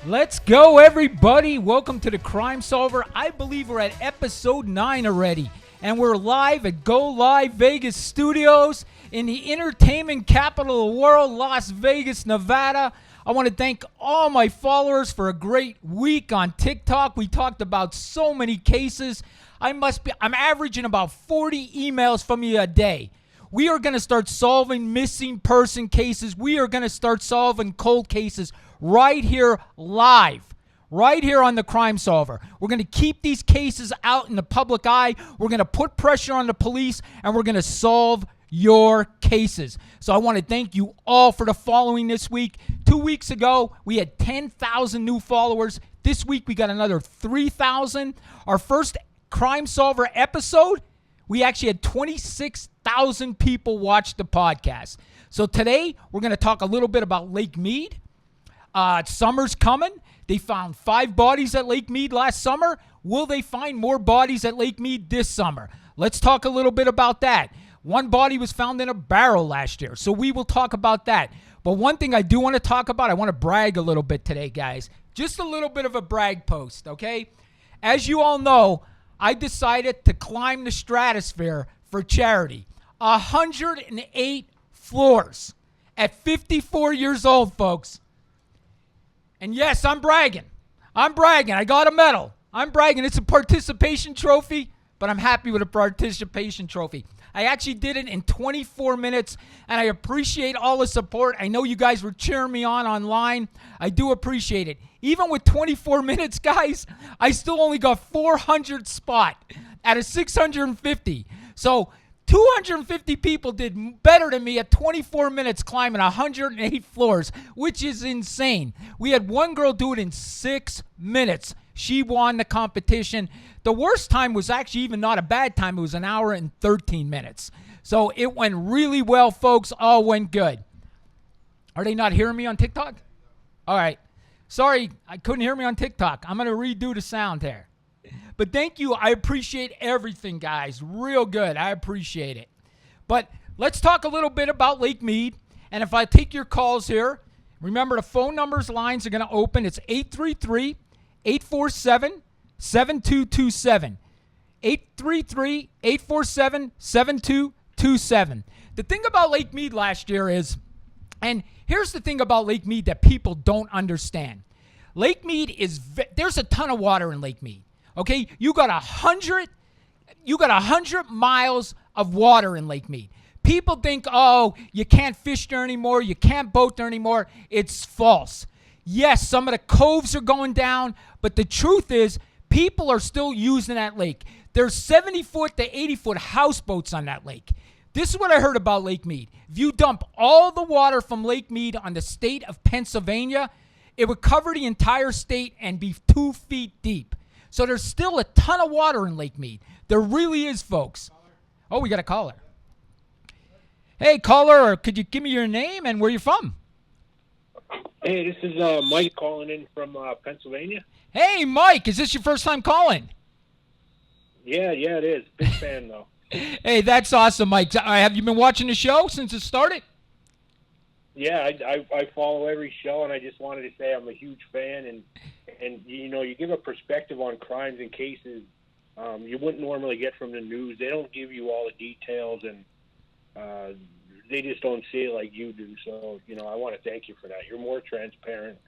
Let's go, everybody. Welcome to the Crime Solver. I believe we're at episode 9 already, and we're live at Go Live Vegas Studios in the entertainment capital of the world, Las Vegas, Nevada. I want to thank all my followers for a great week on TikTok. We talked about so many cases. I'm averaging about 40 emails from you a day. We are going to start solving missing person cases. We are going to start solving cold cases right here live, right here on the Crime Solver. We're going to keep these cases out in the public eye. We're going to put pressure on the police, and we're going to solve your cases. So I want to thank you all for the following this week. 2 weeks ago, we had 10,000 new followers. This week, we got another 3,000. Our first Crime Solver episode, we actually had 26,000 people watch the podcast. So today, we're going to talk a little bit about Lake Mead. Summer's coming. They found 5 bodies at Lake Mead last summer. Will they find more bodies at Lake Mead this summer? Let's talk a little bit about that. One body was found in a barrel last year, so we will talk about that. But one thing I do want to talk about, I want to brag a little bit today, guys. Just a little bit of a brag post, okay? As you all know, I decided to climb the stratosphere for charity. 108 floors at 54 years old, folks. And yes, I'm bragging. I got a medal. I'm bragging. It's a participation trophy, but I'm happy with a participation trophy. I actually did it in 24 minutes, and I appreciate all the support. I know you guys were cheering me on online. I do appreciate it. Even with 24 minutes, guys, I still only got 400 spot out of 650. So 250 people did better than me at 24 minutes climbing 108 floors, which is insane. We had one girl do it in 6 minutes. She won the competition. The worst time was actually even not a bad time. It was 1 hour and 13 minutes. So it went really well, folks. All went good. Are they not hearing me on TikTok? All right. Sorry, I couldn't hear me on TikTok. I'm going to redo the sound there. But thank you. I appreciate everything, guys. Real good. I appreciate it. But let's talk a little bit about Lake Mead. And if I take your calls here, remember the phone numbers lines are going to open. It's 833-847-7227. 833-847-7227. The thing about Lake Mead last year is, and here's the thing about Lake Mead that people don't understand. Lake Mead there's a ton of water in Lake Mead. Okay, you got 100 miles of water in Lake Mead. People think, oh, you can't fish there anymore, you can't boat there anymore. It's false. Yes, some of the coves are going down, but the truth is, people are still using that lake. There's 70-foot to 80-foot houseboats on that lake. This is what I heard about Lake Mead. If you dump all the water from Lake Mead on the state of Pennsylvania, it would cover the entire state and be 2 feet deep. So there's still a ton of water in Lake Mead. There really is, folks. Oh, we got a caller. Hey, caller, could you give me your name and where you're from? Hey, this is Mike calling in from Pennsylvania. Hey, Mike, is this your first time calling? Yeah, it is. Big fan, though. Hey, that's awesome, Mike. Have you been watching the show since it started? Yeah, I follow every show, and I just wanted to say I'm a huge fan, and you know, you give a perspective on crimes and cases you wouldn't normally get from the news. They don't give you all the details, and they just don't see it like you do. So, you know, I want to thank you for that. You're more transparent.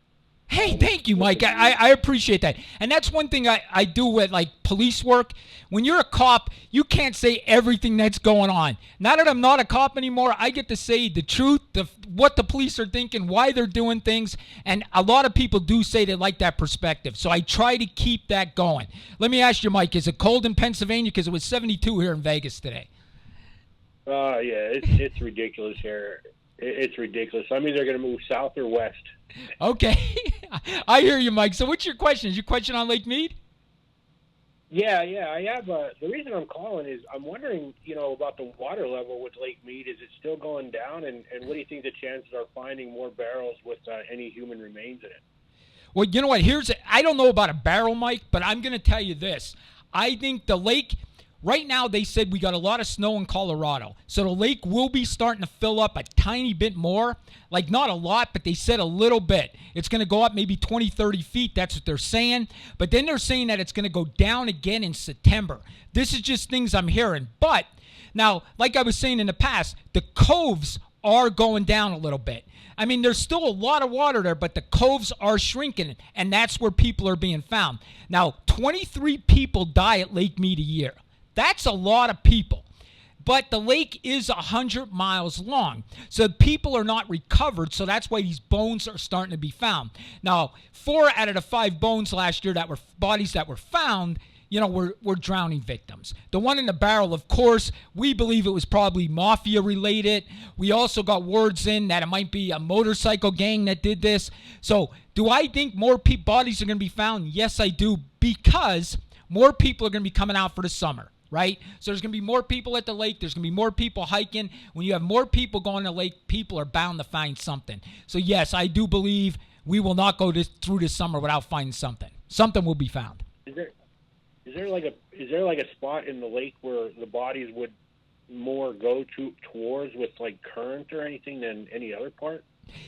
Hey, thank you, Mike. I appreciate that. And that's one thing I do with, like, police work. When you're a cop, you can't say everything that's going on. Now that I'm not a cop anymore, I get to say the truth, what the police are thinking, why they're doing things. And a lot of people do say they like that perspective. So I try to keep that going. Let me ask you, Mike, is it cold in Pennsylvania? Because it was 72 here in Vegas today. Yeah, it's ridiculous here. It's ridiculous. I'm either going to move south or west. Okay. I hear you, Mike. So what's your question? Is your question on Lake Mead? Yeah. I have. The reason I'm calling is I'm wondering, you know, about the water level with Lake Mead. Is it still going down? And what do you think the chances are finding more barrels with any human remains in it? Well, you know what? I don't know about a barrel, Mike, but I'm going to tell you this. I think the lake, right now they said we got a lot of snow in Colorado. So the lake will be starting to fill up a tiny bit more. Like not a lot, but they said a little bit. It's going to go up maybe 20, 30 feet. That's what they're saying. But then they're saying that it's going to go down again in September. This is just things I'm hearing. But now, like I was saying in the past, the coves are going down a little bit. I mean, there's still a lot of water there, but the coves are shrinking, and that's where people are being found. Now, 23 people die at Lake Mead a year. That's a lot of people. But the lake is 100 miles long, so people are not recovered, so that's why these bones are starting to be found. Now, 4 out of the 5 bones last year that were bodies that were found, were drowning victims. The one in the barrel, of course, we believe it was probably mafia related. We also got words in that it might be a motorcycle gang that did this. So do I think more bodies are going to be found? Yes, I do, because more people are going to be coming out for the summer, right? So there's going to be more people at the lake. There's going to be more people hiking. When you have more people going to the lake, people are bound to find something. So yes, I do believe we will not go through this summer without finding something. Something will be found. Is there like a spot in the lake where the bodies would more go towards with like current or anything than any other part?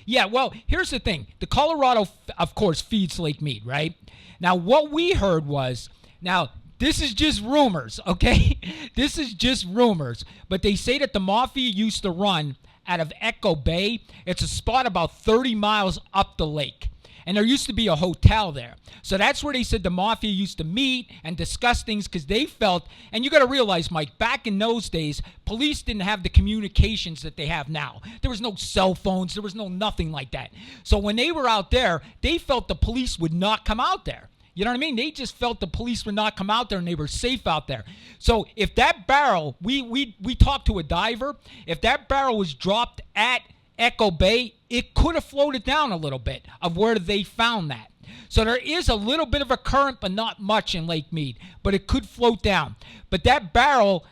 Yeah, well, here's the thing. The Colorado, of course, feeds Lake Mead, right? Now, what we heard was, now, this is just rumors, okay? This is just rumors. But they say that the mafia used to run out of Echo Bay. It's a spot about 30 miles up the lake. And there used to be a hotel there. So that's where they said the mafia used to meet and discuss things because they felt, and you got to realize, Mike, back in those days, police didn't have the communications that they have now. There was no cell phones. There was no nothing like that. So when they were out there, they felt the police would not come out there. You know what I mean? They just felt the police would not come out there and they were safe out there. So if that barrel, we talked to a diver, if that barrel was dropped at Echo Bay, it could have floated down a little bit of where they found that. So there is a little bit of a current, but not much in Lake Mead, but it could float down. But that barrel,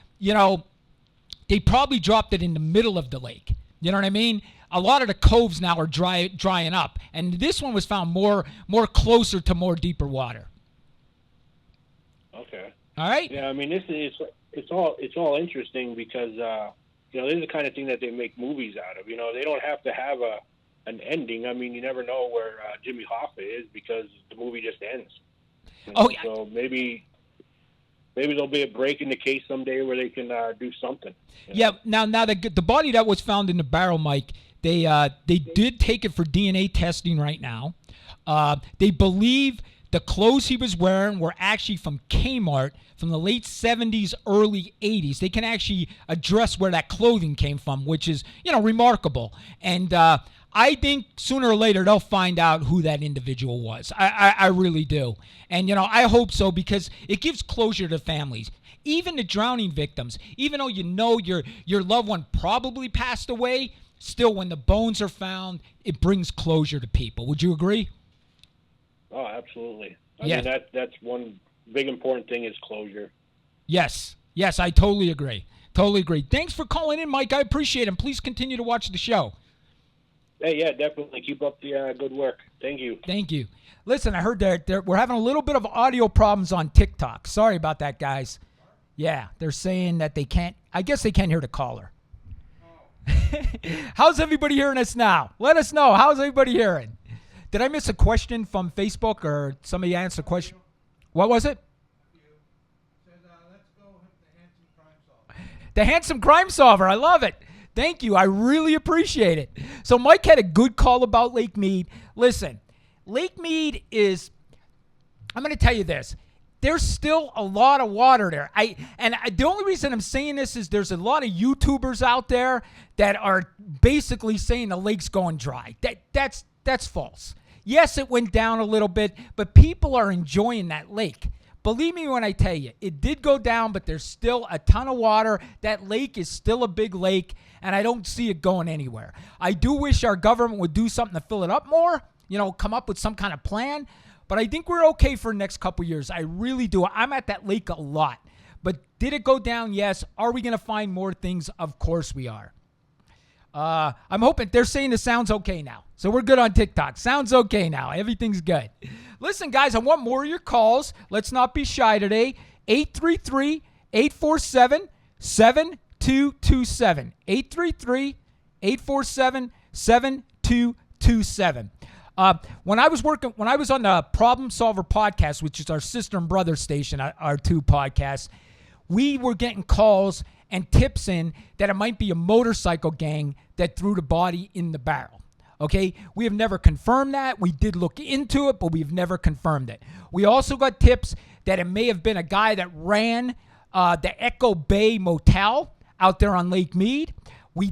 they probably dropped it in the middle of the lake. You know what I mean? A lot of the coves now are drying up, and this one was found more closer to more deeper water. Okay. All right. Yeah, I mean, it's all interesting because this is the kind of thing that they make movies out of. They don't have to have an ending. I mean, you never know where Jimmy Hoffa is because the movie just ends. Oh, yeah. So maybe there'll be a break in the case someday where they can do something. Yeah. Now the body that was found in the barrel, Mike, they did take it for DNA testing right now. They believe the clothes he was wearing were actually from Kmart from the late 70s, early 80s. They can actually address where that clothing came from, which is, remarkable. And I think sooner or later they'll find out who that individual was. I really do. And, I hope so because it gives closure to families. Even the drowning victims, even though your loved one probably passed away, still when the bones are found, it brings closure to people. Would you agree? Oh, absolutely. I mean, that's one big important thing is closure. Yes, I totally agree. Thanks for calling in, Mike. I appreciate it. And please continue to watch the show. Hey, yeah, definitely. Keep up the good work. Thank you. Listen, I heard that we're having a little bit of audio problems on TikTok. Sorry about that, guys. Yeah, they're saying that I guess they can't hear the caller. How's everybody hearing us now? Let us know. How's everybody hearing? Did I miss a question from Facebook or somebody answered a question? What was it? Let's go with the handsome crime solver. The handsome crime solver. I love it. Thank you. I really appreciate it. So Mike had a good call about Lake Mead. Listen, Lake Mead is, I'm going to tell you this. There's still a lot of water there. The only reason I'm saying this is there's a lot of YouTubers out there that are basically saying the lake's going dry. That's false. Yes, it went down a little bit, but people are enjoying that lake. Believe me when I tell you, it did go down, but there's still a ton of water. That lake is still a big lake, and I don't see it going anywhere. I do wish our government would do something to fill it up more, come up with some kind of plan, but I think we're okay for the next couple years. I really do. I'm at that lake a lot. But did it go down? Yes. Are we going to find more things? Of course we are. I'm hoping they're saying the sound's okay now. So we're good on TikTok. Sounds okay now. Everything's good. Listen, guys, I want more of your calls. Let's not be shy today. 833 847-7227. 833-847-7227. When I was on the Problem Solver podcast, which is our sister and brother station, our two podcasts, we were getting calls and tips in that it might be a motorcycle gang that threw the body in the barrel. Okay, we have never confirmed that. We did look into it, but we've never confirmed it. We also got tips that it may have been a guy that ran the Echo Bay Motel out there on Lake Mead. We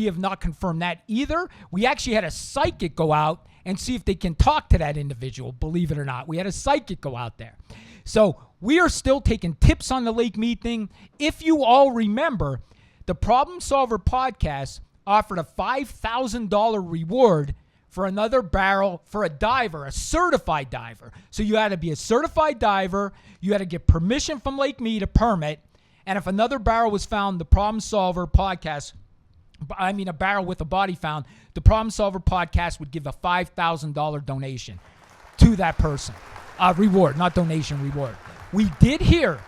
have not confirmed that either. We actually had a psychic go out and see if they can talk to that individual, believe it or not. We had a psychic go out there. So we are still taking tips on the Lake Mead thing. If you all remember, the Problem Solver podcast offered a $5,000 reward for another barrel for a diver, a certified diver. So you had to be a certified diver. You had to get permission from Lake Mead, a permit. And if another barrel was found, the Problem Solver podcast, a barrel with a body found, the Problem Solver podcast would give a $5,000 donation to that person. Reward, not donation, reward. We did hear,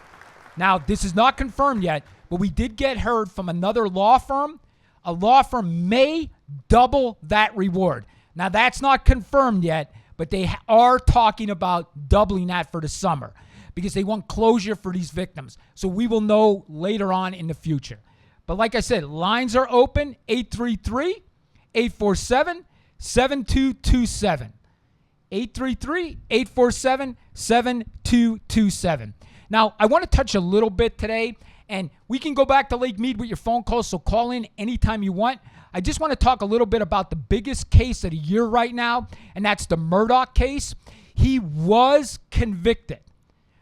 now this is not confirmed yet, but we did get heard from another law firm. A law firm may double that reward. Now that's not confirmed yet, but they are talking about doubling that for the summer because they want closure for these victims. So we will know later on in the future. But like I said, lines are open, 833-847-7227. 833-847-7227. Now, I want to touch a little bit today, and we can go back to Lake Mead with your phone calls, so call in anytime you want. I just want to talk a little bit about the biggest case of the year right now, and that's the Murdaugh case. He was convicted,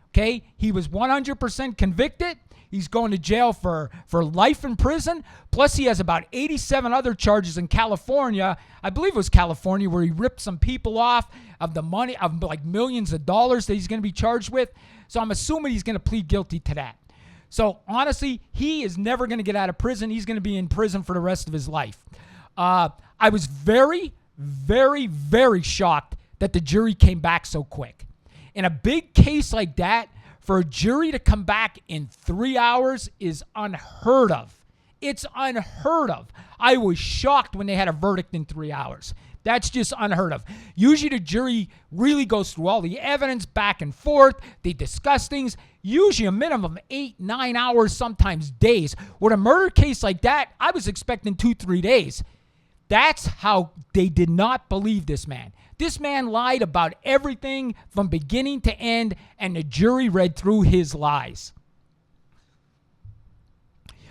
okay? He was 100% convicted. He's going to jail for life in prison. Plus, he has about 87 other charges in California. I believe it was California where he ripped some people off of the money, of like millions of dollars that he's going to be charged with. So I'm assuming he's going to plead guilty to that. So honestly, he is never going to get out of prison. He's going to be in prison for the rest of his life. I was very, very, very shocked that the jury came back so quick. In a big case like that, for a jury to come back in 3 hours is unheard of. It's unheard of. I was shocked when they had a verdict in 3 hours. That's just unheard of. Usually the jury really goes through all the evidence back and forth. They discuss things. Usually a minimum of 8-9 hours, sometimes days. With a murder case like that, I was expecting 2-3 days. That's how they did not believe this man. This man lied about everything from beginning to end, and the jury read through his lies.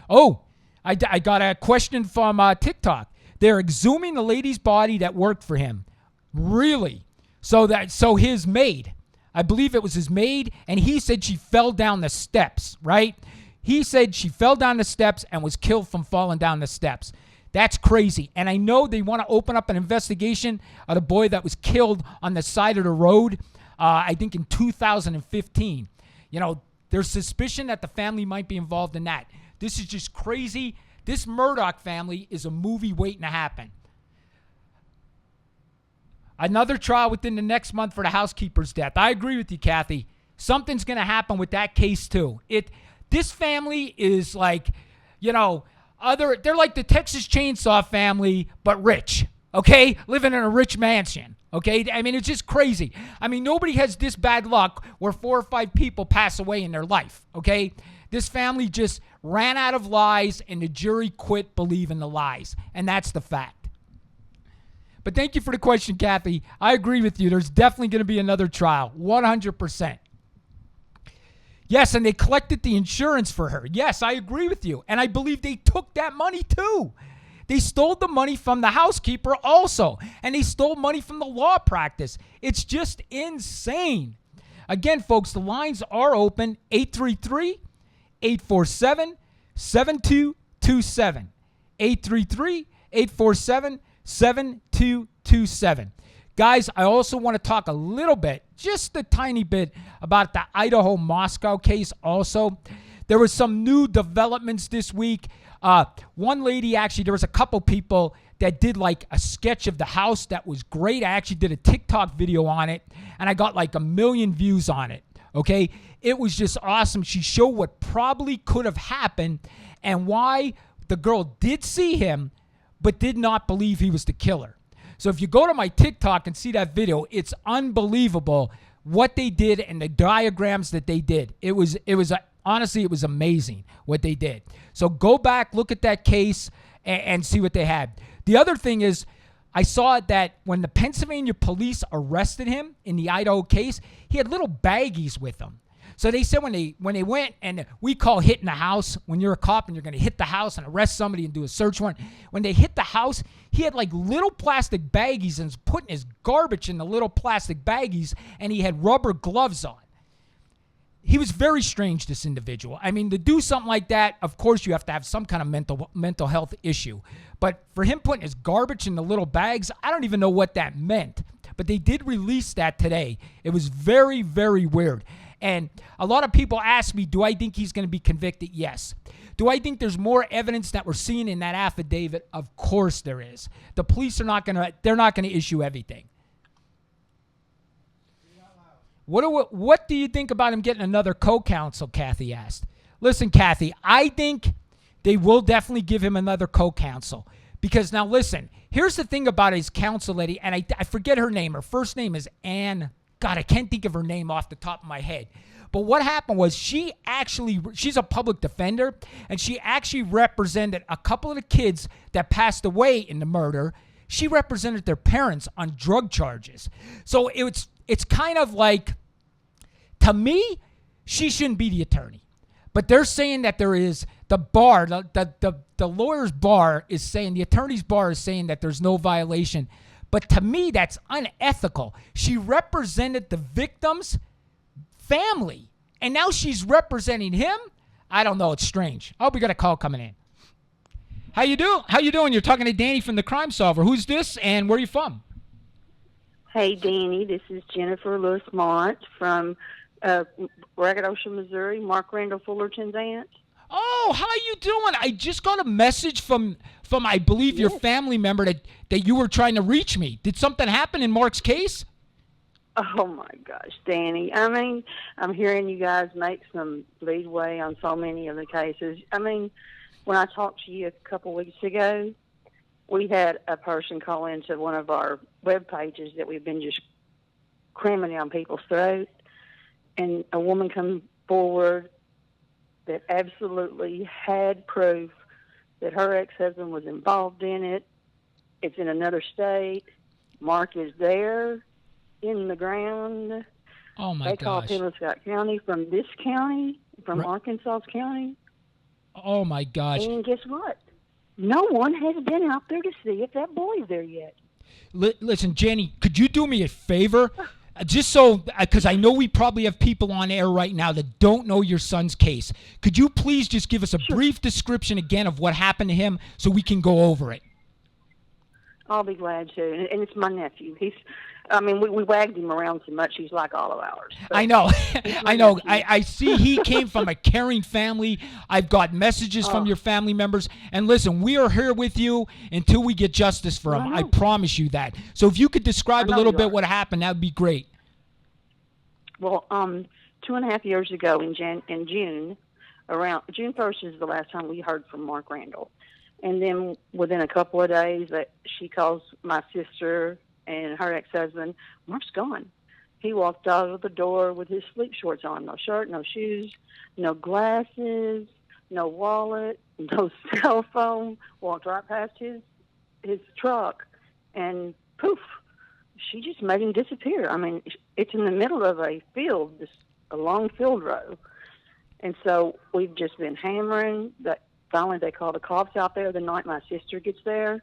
Oh, I got a question from TikTok. They're exhuming the lady's body that worked for him. Really? So his maid, I believe it was his maid, and he said she fell down the steps, right? He said she fell down the steps and was killed from falling down the steps. That's crazy. And I know they want to open up an investigation of the boy that was killed on the side of the road, I think in 2015. You know, there's suspicion that the family might be involved in that. This is just crazy. This Murdaugh family is a movie waiting to happen. Another trial within the next month for the housekeeper's death. I agree with you, Kathy. Something's going to happen with that case too. This family is like, you know, they're like the Texas Chainsaw family, but rich, okay? Living in a rich mansion, okay? I mean, it's just crazy. I mean, nobody has this bad luck where 4 or 5 people pass away in their life, okay? This family just ran out of lies, and the jury quit believing the lies, and that's the fact. But thank you for the question, Kathy. I agree with you. There's definitely going to be another trial, 100%. Yes, and they collected the insurance for her. Yes, I agree with you. And I believe they took that money too. They stole the money from the housekeeper also. And they stole money from the law practice. It's just insane. Again, folks, the lines are open. 833-847-7227. 833-847-7227. Guys, I also want to talk a little bit, just a tiny bit, about the Idaho Moscow case also. There was some new developments this week. One lady, actually, there was a couple people that did like a sketch of the house that was great. I actually did a TikTok video on it, and I got like 1 million views on it. Okay? It was just awesome. She showed what probably could have happened and why the girl did see him but did not believe he was the killer. So if you go to my TikTok and see that video, it's unbelievable what they did and the diagrams that they did. Honestly, it was amazing what they did. So go back, look at that case, and see what they had. The other thing is, I saw that when the Pennsylvania police arrested him in the Idaho case, he had little baggies with him. So they said when they went, and we call hitting the house, when you're a cop and you're going to hit the house and arrest somebody and do a search warrant, when they hit the house, he had like little plastic baggies and was putting his garbage in the little plastic baggies, and he had rubber gloves on. He was very strange, this individual. I mean, to do something like that, of course you have to have some kind of mental health issue. But for him putting his garbage in the little bags, I don't even know what that meant. But they did release that today. It was very, very weird. And a lot of people ask me, do I think he's going to be convicted? Yes. Do I think there's more evidence that we're seeing in that affidavit? Of course there is. The police are not going to issue everything. What do you think about him getting another co-counsel, Kathy asked. Listen, Kathy, I think they will definitely give him another co-counsel. Because now listen, here's the thing about his counsel lady, and I forget her name. Her first name is Ann. God, I can't think of her name off the top of my head. But what happened was she's a public defender, and she actually represented a couple of the kids that passed away in the murder. She represented their parents on drug charges. So it's kind of like, to me, she shouldn't be the attorney. But they're saying that there is the bar, the lawyer's bar is saying, the attorney's bar is saying that there's no violation. But to me, that's unethical. She represented the victim's family, and now she's representing him? I don't know. It's strange. Oh, we got a call coming in. How you doing? You're talking to Danny from the Crime Solver. Who's this, and where are you from? Hey, Danny. This is Jennifer Lewis-Mont from Ragged Ocean, Missouri, Mark Randall Fullerton's aunt. Oh, how you doing? I just got a message from I believe, your family member that you were trying to reach me. Did something happen in Mark's case? Oh, my gosh, Danny. I mean, I'm hearing you guys make some leadway on so many of the cases. I mean, when I talked to you a couple weeks ago, we had a person call into one of our web pages that we've been just cramming down people's throats, and a woman come forward that absolutely had proof that her ex-husband was involved in it. It's in another state. Mark is there in the ground. Oh, my gosh. They call Penobscot County from this county, from Arkansas County. Oh, my gosh. And guess what? No one has been out there to see if that boy's there yet. Listen, Jenny, could you do me a favor? Just so, because I know we probably have people on air right now that don't know your son's case. Could you please just give us a brief description again of what happened to him so we can go over it? I'll be glad to. And it's my nephew. We wagged him around so much, he's like all of ours. I know. I know. I see he came from a caring family. I've got messages from your family members. And listen, we are here with you until we get justice for him. I promise you that. So if you could describe a little bit what happened, that would be great. Well, 2.5 years ago in June, around June 1st is the last time we heard from Mark Randall. And then within a couple of days, she calls my sister and her ex-husband. Mark's gone. He walked out of the door with his sleep shorts on, no shirt, no shoes, no glasses, no wallet, no cell phone, walked right past his truck, and poof, she just made him disappear. I mean, it's in the middle of a field, a long field row. And so we've just been hammering. Finally, they call the cops out there the night my sister gets there.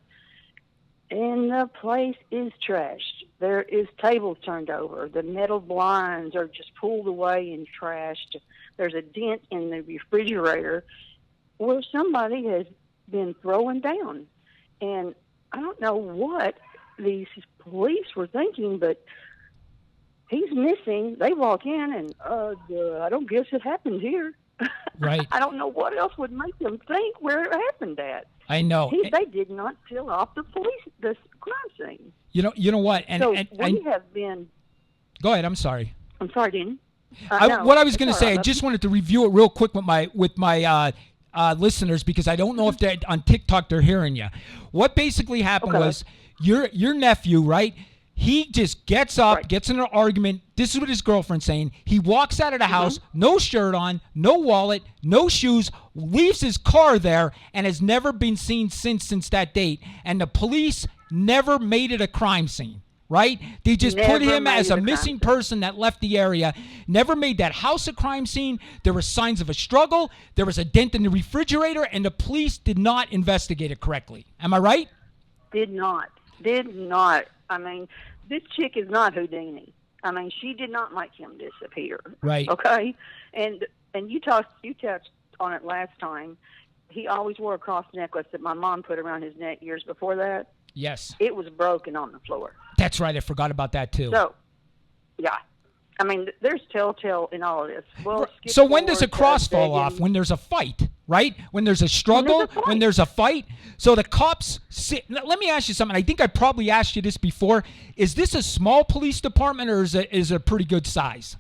And the place is trashed. There is tables turned over. The metal blinds are just pulled away and trashed. There's a dent in the refrigerator where somebody has been throwing down. And I don't know what these police were thinking, but he's missing. They walk in and, I don't guess it happened here. Right. I don't know what else would make them think where it happened at. I know. They did not fill off the crime scene. You know what? We have been. Go ahead. I'm sorry. I'm sorry, Danny. No, what I was it's going to all say, I right. just wanted to review it real quick with my listeners because I don't know if they're on TikTok they're hearing you. What basically happened Okay. was your nephew, right? He just gets up, Right. gets in an argument. This is what his girlfriend's saying. He walks out of the house, no shirt on, no wallet, no shoes, leaves his car there, and has never been seen since that date. And the police never made it a crime scene. Right? They just put Never him made as it a a missing crime person that left the area. Never made that house a crime scene. There were signs of a struggle. There was a dent in the refrigerator, and the police did not investigate it correctly. Am I right? Did not. I mean, this chick is not Houdini. I mean, she did not make him disappear. Right. Okay? And you touched on it last time. He always wore a cross necklace that my mom put around his neck years before that. Yes. It was broken on the floor. That's right. I forgot about that too. So, yeah. I mean, there's telltale in all of this. Well, skip So when does a forward to cross fall begging. off? When there's a fight, right? When there's a struggle, when there's a fight. So the cops sit. Let me ask you something. I think I probably asked you this before. Is this a small police department or is it a pretty good size?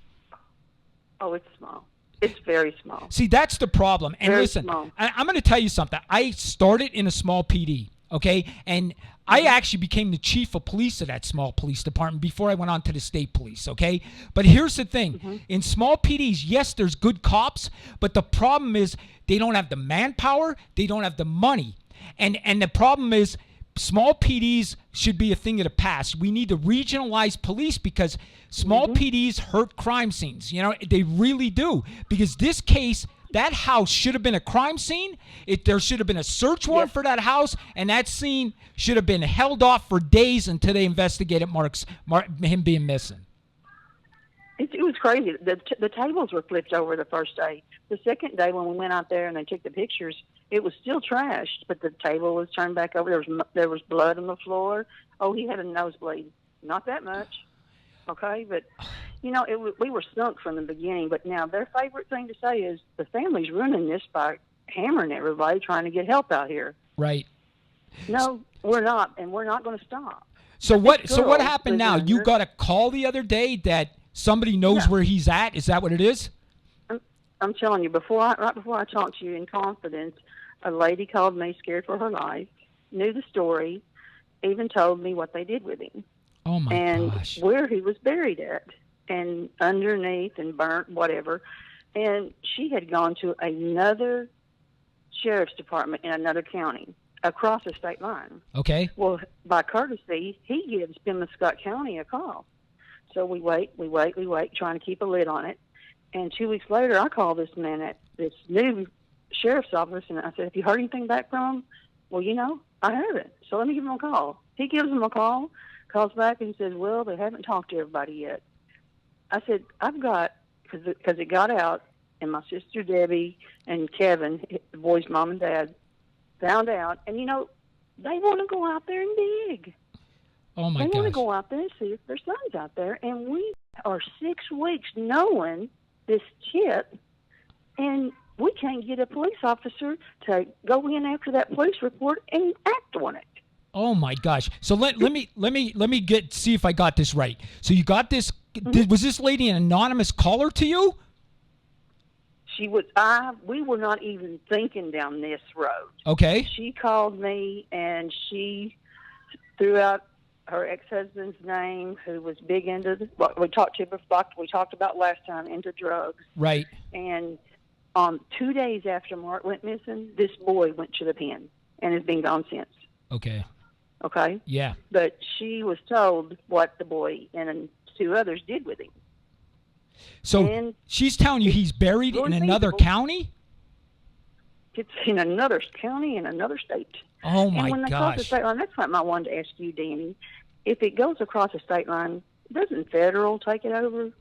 Oh, it's small. It's very small. See, that's the problem. And Very listen, small. I'm going to tell you something. I started in a small PD, okay? And I actually became the chief of police of that small police department before I went on to the state police, okay? But here's the thing. In small PDs, yes, there's good cops, but the problem is they don't have the manpower, they don't have the money. And the problem is small PDs should be a thing of the past. We need to regionalize police because small PDs hurt crime scenes. You know, they really do. Because this case, that house should have been a crime scene. There should have been a search warrant for that house, and that scene should have been held off for days until they investigated him being missing. It was crazy. The tables were flipped over the first day. The second day when we went out there and they took the pictures, it was still trashed, but the table was turned back over. There was blood on the floor. Oh, he had a nosebleed. Not that much, okay? But, you know, we were sunk from the beginning. But now their favorite thing to say is the family's ruining this by hammering everybody trying to get help out here. Right. No, we're not, and we're not going to stop. So what girl happened now? living You under- got a call the other day that somebody knows where he's at? Is that what it is? I'm telling you, right before I talked to you in confidence, a lady called me scared for her life, knew the story, even told me what they did with him. Oh, my and gosh. where he was buried at, and underneath and burnt, whatever. And she had gone to another sheriff's department in another county across the state line. Okay. Well, by courtesy, he gives Scott County a call. So we wait, trying to keep a lid on it. And 2 weeks later, I call this man at this new sheriff's office, and I said, have you heard anything back from him? Well, you know, I haven't. So let me give him a call. He gives him a call, calls back, and says, well, they haven't talked to everybody yet. I said, I've got, because it got out, and my sister Debbie and Kevin, the boy's mom and dad, found out. And, you know, they want to go out there and dig. Oh, my They want to gosh. go out there and see if their son's out there. And we are 6 weeks knowing this tip, and we can't get a police officer to go in after that police report and act on it. Oh my gosh! So let me see if I got this right. So you got this? Was this lady an anonymous caller to you? She was. We were not even thinking down this road. Okay. She called me and she threw out her ex-husband's name, who was big into what we talked about last time, into drugs. Right. And 2 days after Mark went missing, this boy went to the pen and has been gone since. Okay. Okay? Yeah. But she was told what the boy and 2 others did with him. So And she's telling you he's buried in really another feasible. county? It's in another county in another state. Oh And my when they cross the gosh! state line, that's something I wanted to ask you, Danny. If it goes across the state line, doesn't federal take it over?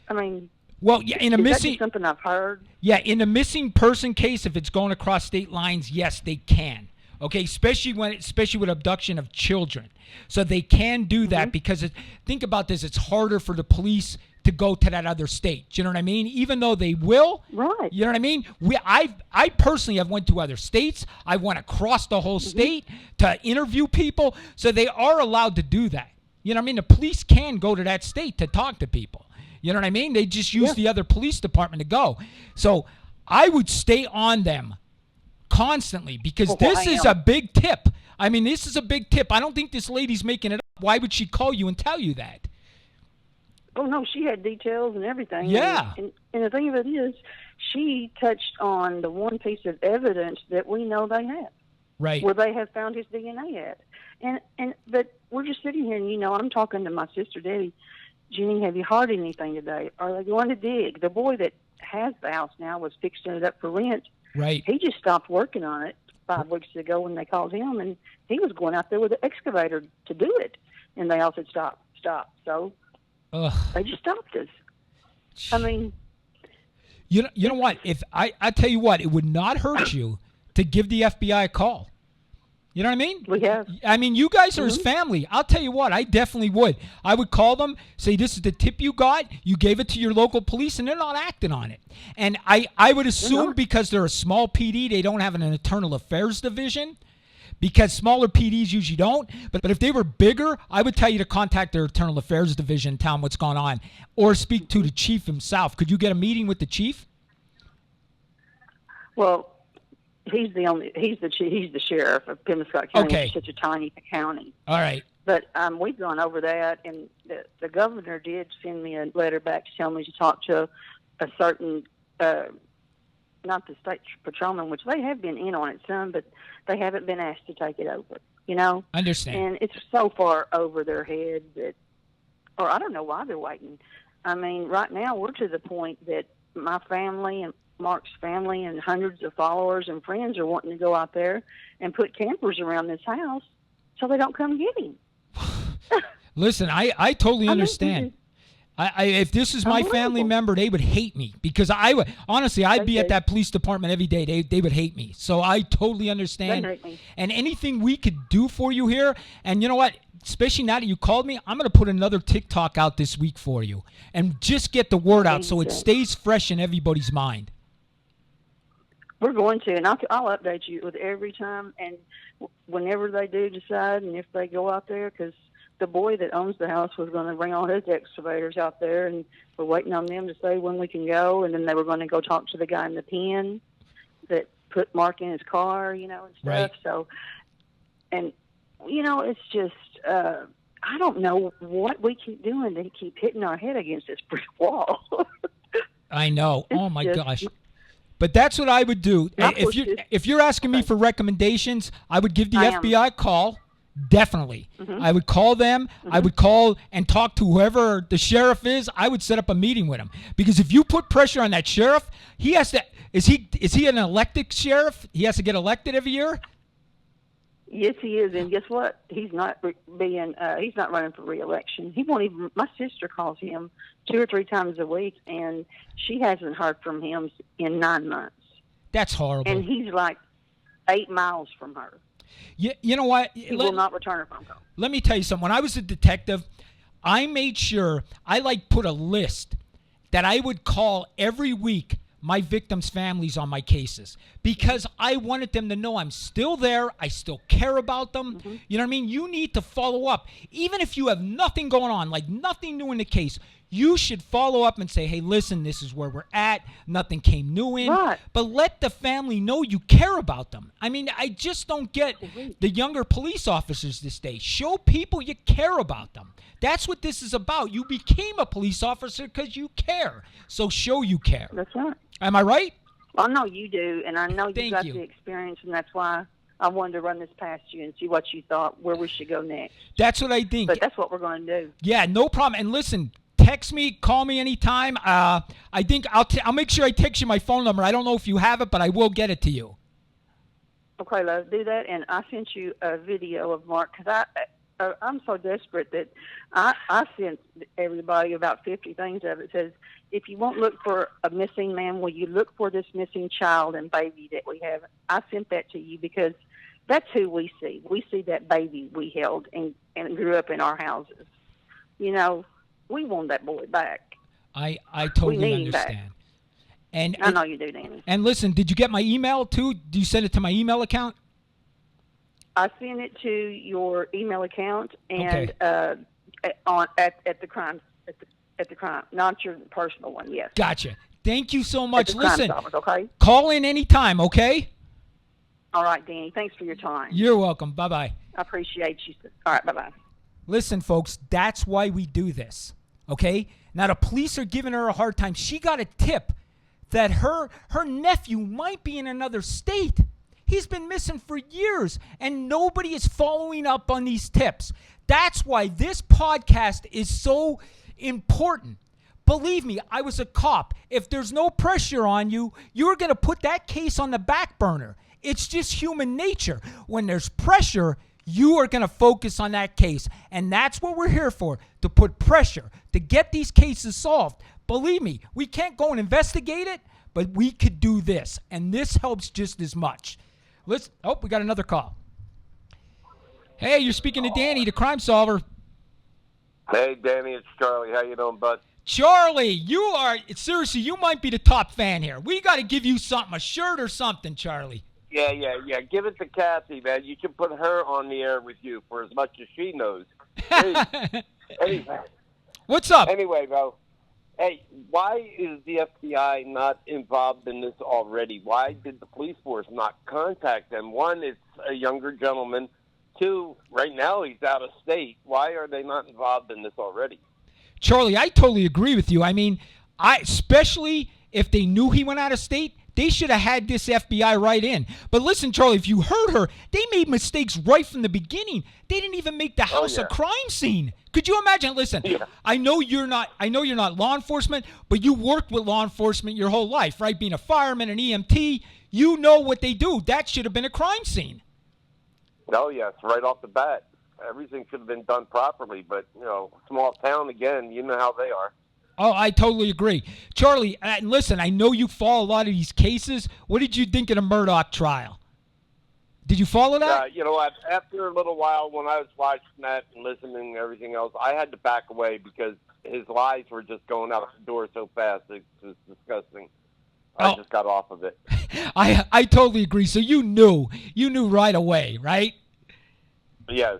I mean, Well, yeah, in a is that missing just something I've heard? in a missing person case, if it's going across state lines, yes, they can. Okay, especially with abduction of children, so they can do that because think about this: it's harder for the police to go to that other state. Do you know what I mean? Even though they will, Right. You know what I mean? I personally have went to other states. I went across the whole state to interview people, so they are allowed to do that. You know what I mean? The police can go to that state to talk to people. You know what I mean? They just use Yeah. the other police department to go. So I would stay on them constantly because Well, this I is am. a big tip. I mean, this is a big tip. I don't think this lady's making it up. Why would she call you and tell you that? Oh no, she had details and everything. Yeah. And the thing of it is, she touched on the one piece of evidence that we know they have, Right. where they have found his DNA at. But we're just sitting here, and I'm talking to my sister Debbie. Jenny, have you heard anything today? Are they going to dig? The boy that has the house now was fixing it up for rent. Right. He just stopped working on it 5 weeks ago when they called him, and he was going out there with an excavator to do it. And they all said, stop. So Ugh. they just stopped us. I mean, You know what? If I tell you what, it would not hurt you to give the FBI a call. You know what I mean? we have. I mean, you guys are his family. I'll tell you what, I definitely would. I would call them, say, this is the tip you got. You gave it to your local police, and they're not acting on it. And I would assume because they're a small PD, they don't have an internal affairs division, because smaller PDs usually don't. But if they were bigger, I would tell you to contact their internal affairs division, tell them what's going on, or speak to the chief himself. Could you get a meeting with the chief? Well, he's the sheriff of Pemscott County, Okay. which is such a tiny county. All right. But we've gone over that, and the governor did send me a letter back to tell me to talk to a certain, not the state patrolman, which they have been in on it some, but they haven't been asked to take it over, Understand. And it's so far over their head that, or I don't know why they're waiting. I mean, right now we're to the point that my family and Mark's family and hundreds of followers and friends are wanting to go out there and put campers around this house so they don't come get him. Listen, I totally I mean, understand. If this is my family Unbelievable. member, they would hate me because I would honestly I'd They be at do. that police department every day. They would hate me. So I totally understand. They hate me. And anything we could do for you here, and you know what? Especially now that you called me, I'm going to put another TikTok out this week for you and just get the word out so it Thank you. stays fresh in everybody's mind. We're going to, and I'll update you with every time and whenever they do decide, and if they go out there, because the boy that owns the house was going to bring all his excavators out there, and we're waiting on them to say when we can go, and then they were going to go talk to the guy in the pen that put Mark in his car, and stuff. Right. So, and it's just I don't know what we keep doing to keep hitting our head against this brick wall. I know. Oh my just- gosh. But that's what I would do. Not If you're asking me for recommendations, I would give the I am. FBI a call. Definitely. I would call them. I would call and talk to whoever the sheriff is. I would set up a meeting with him. Because if you put pressure on that sheriff, he has to is he an elected sheriff? He has to get elected every year? Yes, he is, and guess what? He's not he's not running for re-election. He won't even. My sister calls him 2 or 3 times a week, and she hasn't heard from him in 9 months. That's horrible. And he's like 8 miles from her. You know what? He will not return her phone call. Let me tell you something. When I was a detective, I made sure I put a list that I would call every week my victims' families on my cases because I wanted them to know I'm still there. I still care about them. You know what I mean? You need to follow up. Even if you have nothing going on, like nothing new in the case, you should follow up and say, hey, listen, this is where we're at. Nothing came new in. Right. But let the family know you care about them. I mean, I just don't get the younger police officers this day. Show people you care about them. That's what this is about. You became a police officer because you care. So show you care. That's right. Am I right? Well, I know you do, and I know you Thank got you. the experience, and that's why I wanted to run this past you and see what you thought, where we should go next. That's what I think. But that's what we're going to do. Yeah, no problem. And listen, text me, call me anytime. I think I'll make sure I text you my phone number. I don't know if you have it, but I will get it to you. Okay, love, do that, and I sent you a video of Mark because I'm so desperate that I sent everybody about 50 things of it. It says, if you won't look for a missing man, will you look for this missing child and baby that we have? I sent that to you because that's who we see. We see that baby we held and grew up in our houses. We want that boy back. I totally need him back. understand. And I know you do, Danny. And listen, did you get my email too? Do you send it to my email account? I sent it to your email account and Okay. at the crime At the crime, not your personal one. Yes. Gotcha. Thank you so much. At the Crime Listen, Solvers, okay. call in anytime, okay? All right, Danny. Thanks for your time. You're welcome. Bye-bye. I appreciate you. All right. Bye-bye. Listen, folks, that's why we do this, okay? Now, the police are giving her a hard time. She got a tip that her nephew might be in another state. He's been missing for years, and nobody is following up on these tips. That's why this podcast is so important. Believe me, I was a cop. If there's no pressure on you, you're going to put that case on the back burner. It's just human nature. When there's pressure, you are going to focus on that case. And that's what we're here for, to put pressure, to get these cases solved. Believe me, we can't go and investigate it, but we could do this. And this helps just as much. We got another call. Hey, you're speaking to Danny, the crime solver. Hey, Danny, it's Charlie. How you doing, bud? Charlie, seriously, you might be the top fan here. We got to give you something, a shirt or something, Charlie. Yeah. Give it to Kathy, man. You can put her on the air with you for as much as she knows. Hey, What's up? Anyway, bro. Hey, why is the FBI not involved in this already? Why did the police force not contact them? One, it's a younger gentleman. Two, right now he's out of state. Why are they not involved in this already? Charlie, I totally agree with you. I mean, especially if they knew he went out of state, they should have had this FBI right in. But listen, Charlie, if you heard her, they made mistakes right from the beginning. They didn't even make the house a crime scene. Could you imagine? Listen, I know you're not law enforcement, but you worked with law enforcement your whole life, right? Being a fireman, an EMT, you know what they do. That should have been a crime scene. Oh, yes, right off the bat. Everything should have been done properly, but, small town again, you know how they are. Oh, I totally agree. Charlie, listen, I know you follow a lot of these cases. What did you think of the Murdaugh trial? Did you follow that? After a little while, when I was watching that and listening and everything else, I had to back away because his lies were just going out the door so fast. It was disgusting. I just got off of it. I totally agree. So you knew right away, right? Yes.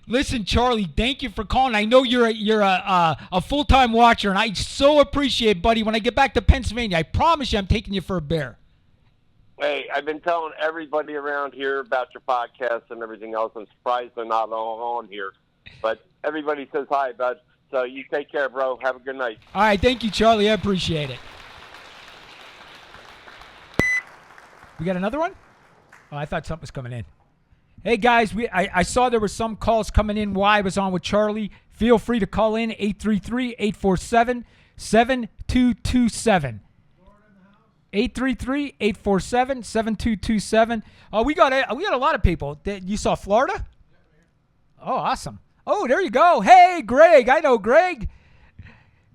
Listen, Charlie, thank you for calling. I know you're a full-time watcher, and I so appreciate, buddy. When I get back to Pennsylvania, I promise you I'm taking you for a beer. Hey, I've been telling everybody around here about your podcast and everything else. I'm surprised they're not all on here. But everybody says hi, bud. So you take care, bro. Have a good night. All right, thank you, Charlie. I appreciate it. We got another one? Oh, I thought something was coming in. Hey, guys, I saw there were some calls coming in while I was on with Charlie. Feel free to call in 833-847-7227. 833-847-7227. Oh, we got a lot of people. You saw Florida? Oh, awesome. Oh, there you go. Hey, Greg. I know Greg.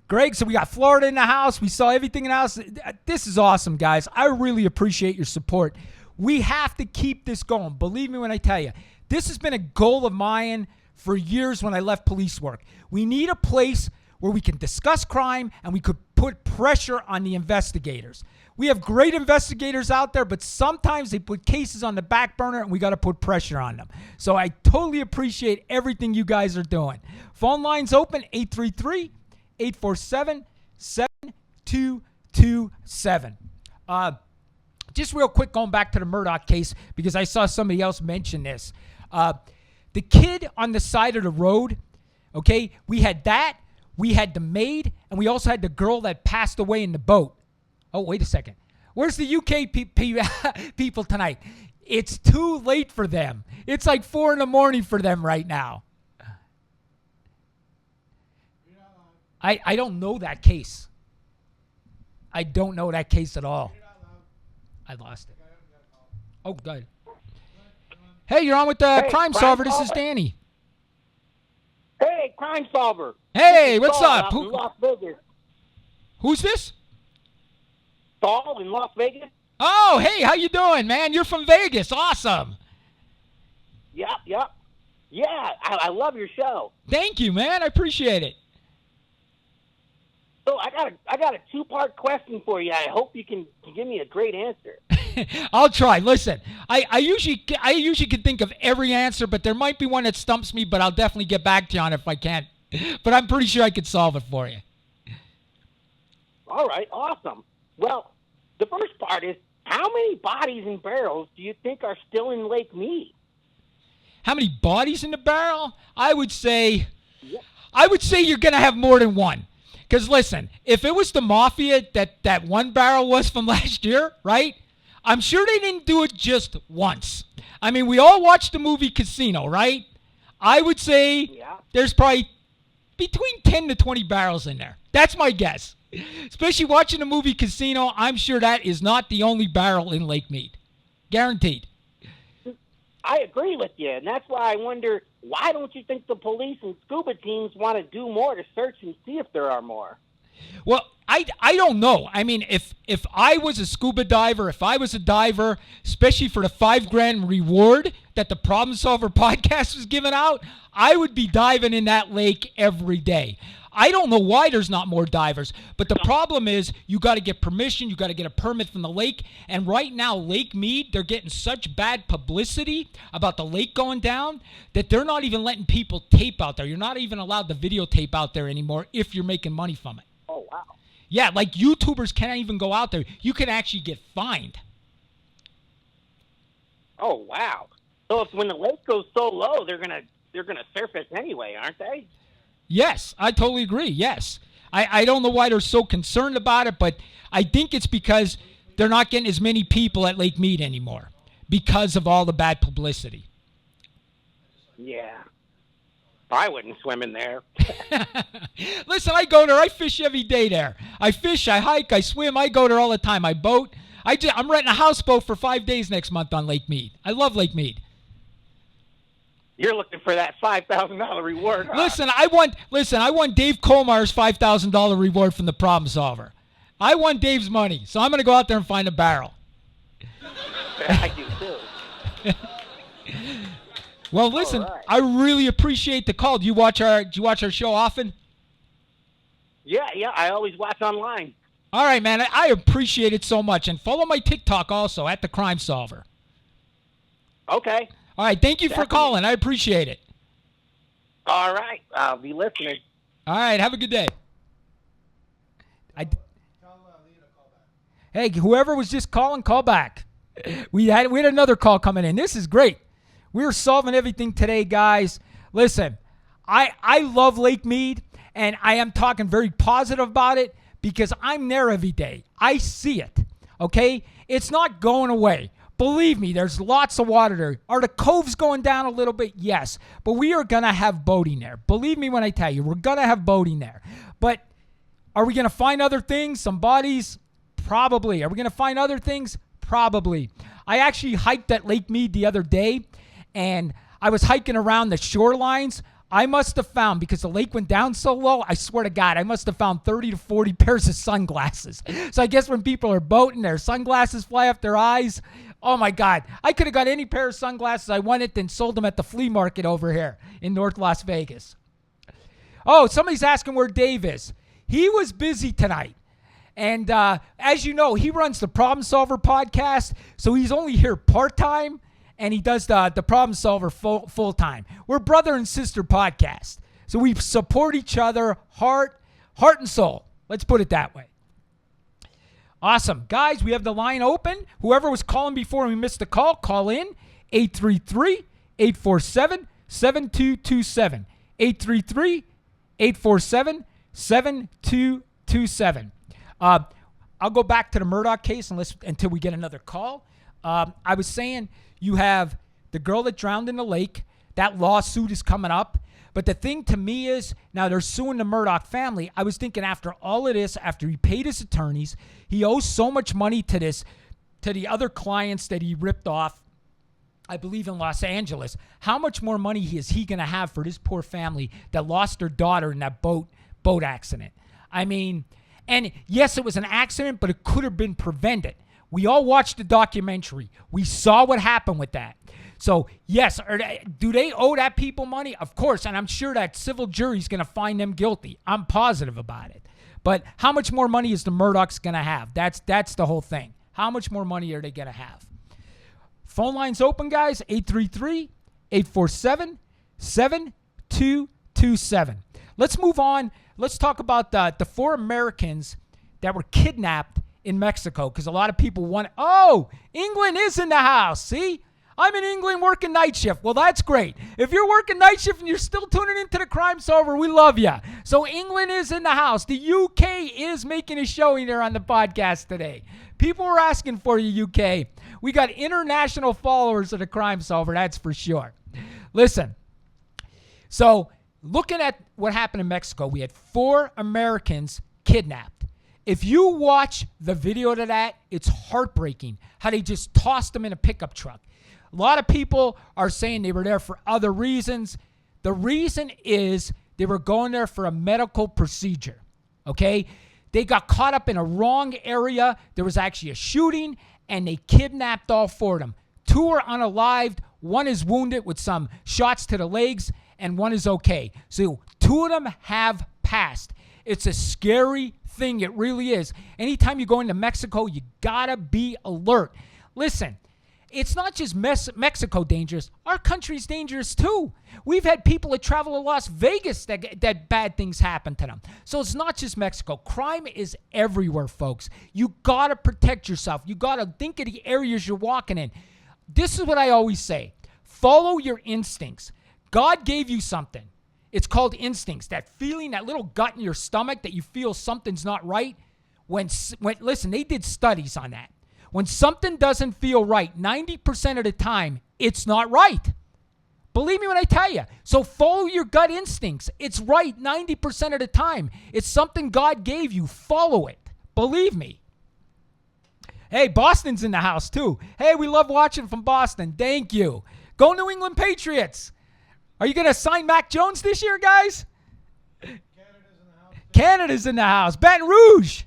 Greg, so we got Florida in the house. We saw everything in the house. This is awesome, guys. I really appreciate your support. We have to keep this going. Believe me when I tell you. This has been a goal of mine for years when I left police work. We need a place where we can discuss crime and we could put pressure on the investigators. We have great investigators out there, but sometimes they put cases on the back burner and we got to put pressure on them. So I totally appreciate everything you guys are doing. Phone lines open, 833-847-7227. Just real quick, going back to the Murdaugh case, because I saw somebody else mention this. The kid on the side of the road, okay, we had that, we had the maid, and we also had the girl that passed away in the boat. Oh, wait a second. Where's the UK people tonight? It's too late for them. It's like 4 a.m. for them right now. I don't know that case. I don't know that case at all. I lost it. Oh, good. Hey, you're on with the Crime Solver. This is Danny. Hey, Crime Solver. Hey, what's up? In Las Vegas. Who's this? Saul in Las Vegas. Oh, hey, how you doing, man? You're from Vegas. Awesome. Yep. Yeah, I love your show. Thank you, man. I appreciate it. So I got a 2-part question for you. I hope you can give me a great answer. I'll try. Listen, I usually can think of every answer, but there might be one that stumps me, but I'll definitely get back to you on it if I can't. but I'm pretty sure I could solve it for you. All right, awesome. Well, the first part is, how many bodies and barrels do you think are still in Lake Mead? How many bodies in the barrel? I would say you're going to have more than one. Because listen, if it was the Mafia that one barrel was from last year, right? I'm sure they didn't do it just once. I mean, we all watched the movie Casino, right? I would say there's probably between 10 to 20 barrels in there. That's my guess. Especially watching the movie Casino, I'm sure that is not the only barrel in Lake Mead. Guaranteed. I agree with you, and that's why I wonder, why don't you think the police and scuba teams want to do more to search and see if there are more? Well, I don't know. I mean, if I was a scuba diver, if I was a diver, especially for the $5,000 reward that the Problem Solver podcast was giving out, I would be diving in that lake every day. I don't know why there's not more divers, but the problem is you got to get permission, you got to get a permit from the lake, and right now Lake Mead, they're getting such bad publicity about the lake going down that they're not even letting people tape out there. You're not even allowed to videotape out there anymore if you're making money from it. Oh, wow. Yeah, like YouTubers can't even go out there. You can actually get fined. Oh, wow. So if when the lake goes so low, they're gonna surface anyway, aren't they? Yes, I totally agree. Yes. I don't know why they're so concerned about it, but I think it's because they're not getting as many people at Lake Mead anymore because of all the bad publicity. Yeah. I wouldn't swim in there. Listen, I go there. I fish every day there. I fish, I hike, I swim. I go there all the time. I boat. I'm renting a houseboat for 5 days next month on Lake Mead. I love Lake Mead. You're looking for that $5,000 reward. Huh? Listen, I won Dave Colmar's $5,000 reward from the Problem Solver. I won Dave's money, so I'm going to go out there and find a barrel. I do too. Well, listen, right. I really appreciate the call. Do you watch our show often? Yeah, I always watch online. All right, man. I appreciate it so much. And follow my TikTok also, at The Crime Solver. Okay. All right, thank you for calling. I appreciate it. All right, I'll be listening. All right, have a good day. Tell Leah to call back. Hey, whoever was just calling, call back. We had another call coming in. This is great. We're solving everything today, guys. Listen, I love Lake Mead, and I am talking very positive about it because I'm there every day. I see it, okay? It's not going away. Believe me, there's lots of water there. Are the coves going down a little bit? Yes. But we are going to have boating there. Believe me when I tell you, we're going to have boating there. But are we going to find other things? Some bodies? Probably. Are we going to find other things? Probably. I actually hiked at Lake Mead the other day, and I was hiking around the shorelines. I must have found, because the lake went down so low, I swear to God, I must have found 30 to 40 pairs of sunglasses. So I guess when people are boating, their sunglasses fly off their eyes. Oh, my God. I could have got any pair of sunglasses I wanted and sold them at the flea market over here in North Las Vegas. Oh, somebody's asking where Dave is. He was busy tonight. And as you know, he runs the Problem Solver podcast, so he's only here part-time, and he does the Problem Solver full-time. We're brother and sister podcast, so we support each other heart and soul. Let's put it that way. Awesome. Guys, we have the line open. Whoever was calling before we missed the call, call in 833-847-7227. 833-847-7227. I'll go back to the Murdoch case until we get another call. I was saying you have the girl that drowned in the lake. That lawsuit is coming up. But the thing to me is, now they're suing the Murdoch family. I was thinking after all of this, after he paid his attorneys, he owes so much money to the other clients that he ripped off, I believe in Los Angeles. How much more money is he going to have for this poor family that lost their daughter in that boat accident? I mean, and yes, it was an accident, but it could have been prevented. We all watched the documentary. We saw what happened with that. So, yes, do they owe that people money? Of course, and I'm sure that civil jury is going to find them guilty. I'm positive about it. But how much more money is the Murdochs going to have? That's the whole thing. How much more money are they going to have? Phone lines open, guys, 833-847-7227. let's move on. Let's talk about the 4 Americans that were kidnapped in Mexico, because a lot of people want, England is in the house. See? I'm in England working night shift. Well, that's great. If you're working night shift and you're still tuning into the Crime Solver, we love you. So England is in the house. The UK is making a showing there on the podcast today. People are asking for you, UK. We got international followers of the Crime Solver, that's for sure. Listen, so looking at what happened in Mexico, we had 4 Americans kidnapped. If you watch the video to that, it's heartbreaking how they just tossed them in a pickup truck. A lot of people are saying they were there for other reasons. The reason is they were going there for a medical procedure, okay? They got caught up in a wrong area. There was actually a shooting, and they kidnapped all 4 of them. 2 are unalived. 1 is wounded with some shots to the legs, and 1 is okay. So 2 of them have passed. It's a scary thing. It really is. Anytime you go into Mexico, you got to be alert. Listen, it's not just Mexico dangerous. Our country's dangerous too. We've had people that travel to Las Vegas that bad things happen to them. So it's not just Mexico. Crime is everywhere, folks. You got to protect yourself. You got to think of the areas you're walking in. This is what I always say. Follow your instincts. God gave you something. It's called instincts. That feeling, that little gut in your stomach that you feel something's not right. Listen, they did studies on that. When something doesn't feel right, 90% of the time, it's not right. Believe me when I tell you. So follow your gut instincts. It's right 90% of the time. It's something God gave you. Follow it. Believe me. Hey, Boston's in the house too. Hey, we love watching from Boston. Thank you. Go New England Patriots. Are you going to sign Mac Jones this year, guys? Canada's in the house. Canada's in the house. Baton Rouge.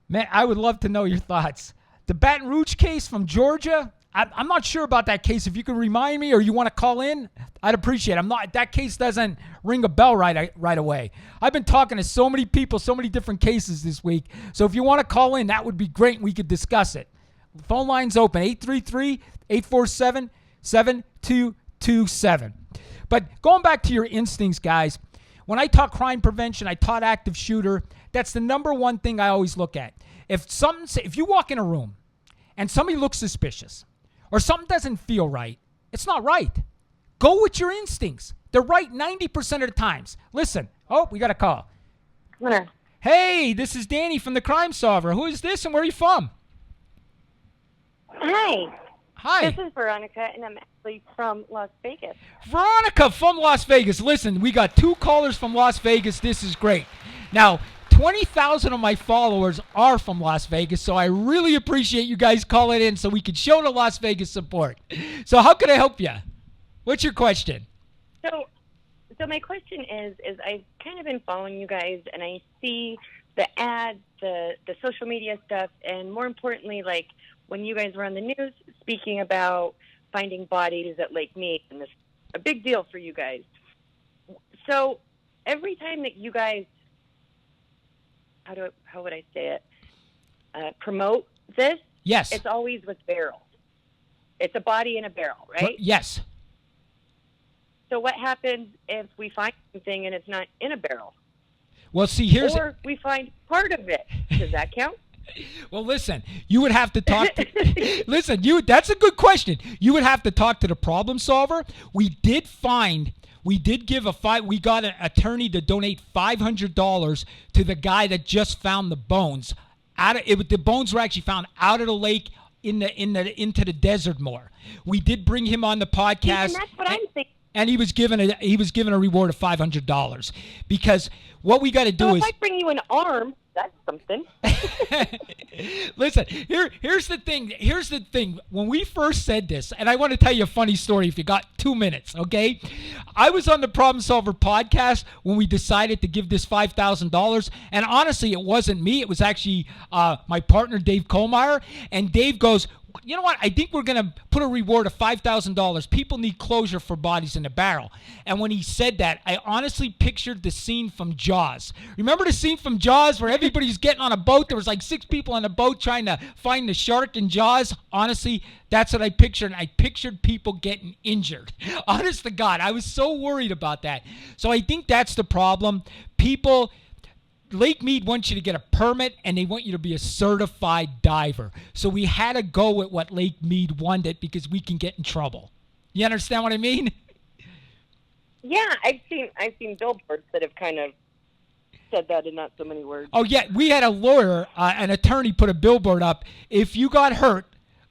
Man, I would love to know your thoughts. The Baton Rouge case from Georgia, I'm not sure about that case. If you can remind me or you want to call in, I'd appreciate it. That case doesn't ring a bell right away. I've been talking to so many people, so many different cases this week. So if you want to call in, that would be great. We could discuss it. The phone line's open, 833-847-7227. But going back to your instincts, guys, when I talk crime prevention, I taught active shooter. That's the number one thing I always look at. If you walk in a room and somebody looks suspicious or something doesn't feel right, it's not right. Go with your instincts. They're right 90% of the times. Listen. Oh, we got a call. Winner. Hey, this is Danny from the Crime Solver. Who is this and where are you from? Hi. Hi. This is Veronica, and I'm actually from Las Vegas. Veronica from Las Vegas. Listen, we got 2 callers from Las Vegas. This is great. Now, 20,000 of my followers are from Las Vegas, so I really appreciate you guys calling in so we can show the Las Vegas support. So how can I help you? What's your question? So my question is I've kind of been following you guys, and I see the ads, the social media stuff, and more importantly, like when you guys were on the news speaking about finding bodies at Lake Mead, and this a big deal for you guys. So every time that you guys, how would I say it, promote this, Yes. it's always with barrels. It's a body in a barrel, right? Yes. So what happens if we find something and it's not in a barrel? Well, see, Or we find part of it. Does that count? Well, listen, you would have to talk to, that's a good question. You would have to talk to the problem solver. We got an attorney to donate $500 to the guy that just found the bones. The bones were actually found out of the lake into the desert more. We did bring him on the podcast. And that's what I'm thinking. And he was given a reward of $500 because what we got to do So is if I bring you an arm, that's something. Listen, here's the thing. Here's the thing. When we first said this, and I want to tell you a funny story if you got 2 minutes, okay? I was on the Problem Solver podcast when we decided to give this $5,000, and honestly, it wasn't me. It was actually my partner, Dave Kohlmeyer, and Dave goes, you know what? I think we're going to put a reward of $5,000. People need closure for bodies in the barrel. And when he said that, I honestly pictured the scene from Jaws. Remember the scene from Jaws where everybody's getting on a boat? There was like 6 people on a boat trying to find the shark in Jaws. Honestly, that's what I pictured. And I pictured people getting injured. Honest to God, I was so worried about that. So I think that's the problem. Lake Mead wants you to get a permit, and they want you to be a certified diver. So we had to go with what Lake Mead wanted because we can get in trouble. You understand what I mean? Yeah, I've seen billboards that have kind of said that in not so many words. Oh, yeah. We had a lawyer, an attorney, put a billboard up. If you got hurt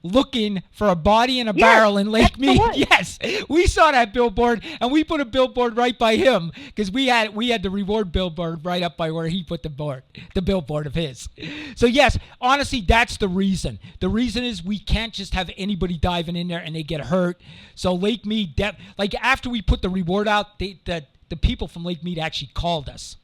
looking for a body in a barrel in Lake Mead. Yes, we saw that billboard, and we put a billboard right by him because we had the reward billboard right up by where he put the billboard of his. So yes, honestly, that's the reason. The reason is we can't just have anybody diving in there and they get hurt. So Lake Mead, like after we put the reward out, the people from Lake Mead actually called us.